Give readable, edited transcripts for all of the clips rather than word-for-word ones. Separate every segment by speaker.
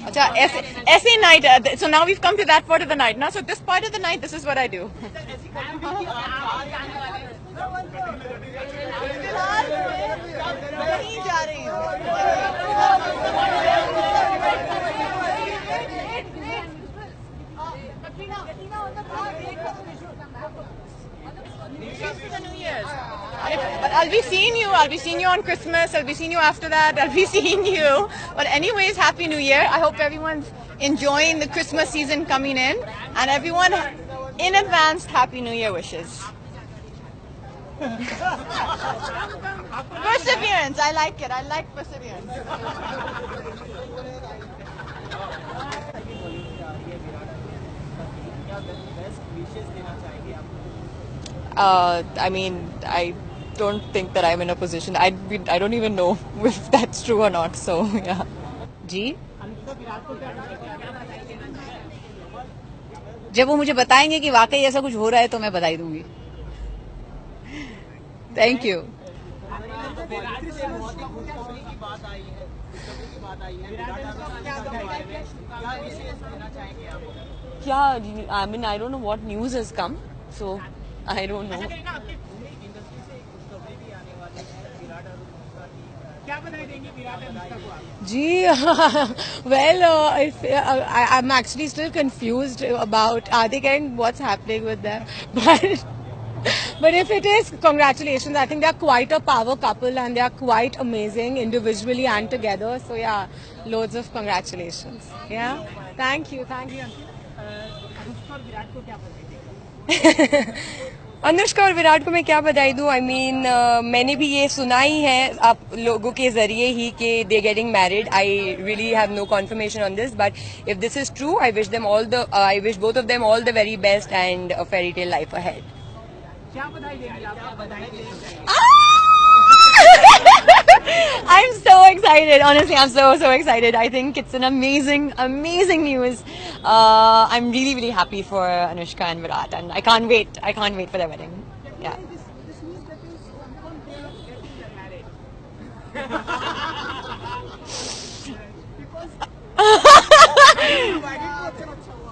Speaker 1: अच्छा ऐसे night. So now we've come to that part of the night. Now so this part of the night, this is what I do. कहीं जा रही हूँ. But I'll be seeing you. I'll be seeing you on Christmas. I'll be seeing you after that. I'll be seeing you. But anyways, Happy New Year. I hope everyone's enjoying the Christmas season coming in. And everyone, in advance, Happy New Year wishes. Perseverance. I like it. I like perseverance. I mean, I don't think that I'm in a position. I don't even know if that's true or not. So yeah. जी. जब वो मुझे बताएंगे कि वाकई ऐसा कुछ हो रहा है तो मैं बधाई दूंगी. Thank you. क्या? I mean, I don't know what news has come, so I don't know. Gee, well, I'm actually still confused about are they getting what's happening with them, but if it is, congratulations. I think they're quite a power couple and they're quite amazing individually and together. So yeah, loads of congratulations. Yeah, thank you. Anushka और विराट को मैं क्या बधाई दूं. I mean मैंने भी ये सुना ही है आप लोगों के जरिए ही कि they getting married. I really have no confirmation on this, but if this is true, I wish both of them all the very best and a fairy tale life ahead. I'm so excited. Honestly, I'm so excited. I think it's an amazing news. I'm really happy for Anushka and Virat, and I can't wait for their wedding. Yeah.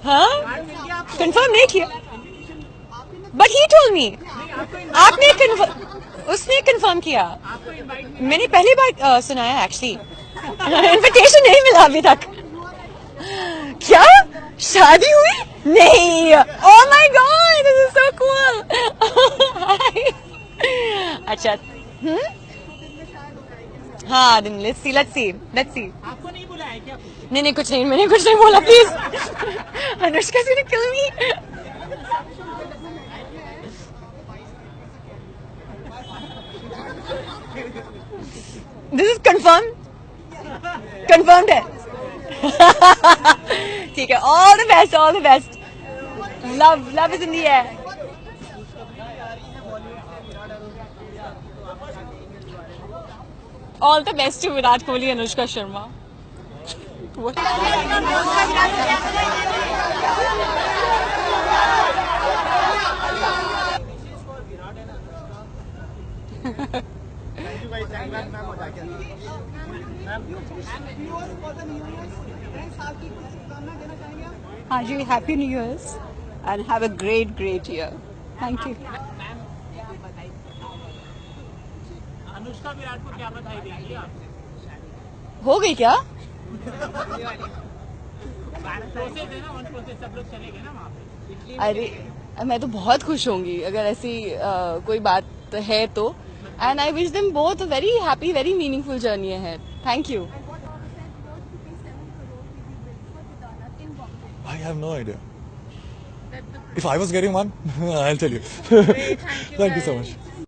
Speaker 1: Huh? Confirm नहीं किया. But he told me. आपने उसने confirm किया. मैंने पहली बार सुनाया actually. Invitation नहीं मिला अभी तक. क्या शादी हुई? नहीं. Oh my God, this is so cool. अच्छा. हाँ, let's see. आपको नहीं बुलाया क्या? नहीं कुछ नहीं. मैंने कुछ नहीं बोला. प्लीज. अनुष्का से किल मी. This is confirmed है. ठीक है. All the best. Love is in the air. All the best to Virat Kohli and Anushka Sharma. Haji, Happy New Year's and have a great year. Thank you. Anushka Virat को क्या बधाई देंगी आप? हो गई क्या? सब लोग चलेंगे ना वहाँ पे. अरे मैं तो बहुत खुश होंगी अगर ऐसी कोई बात है तो. And I wish them both a very happy, very meaningful journey ahead. Thank you.
Speaker 2: I have no idea. If I was getting one, I'll tell you.
Speaker 1: Great, thank you
Speaker 2: so much.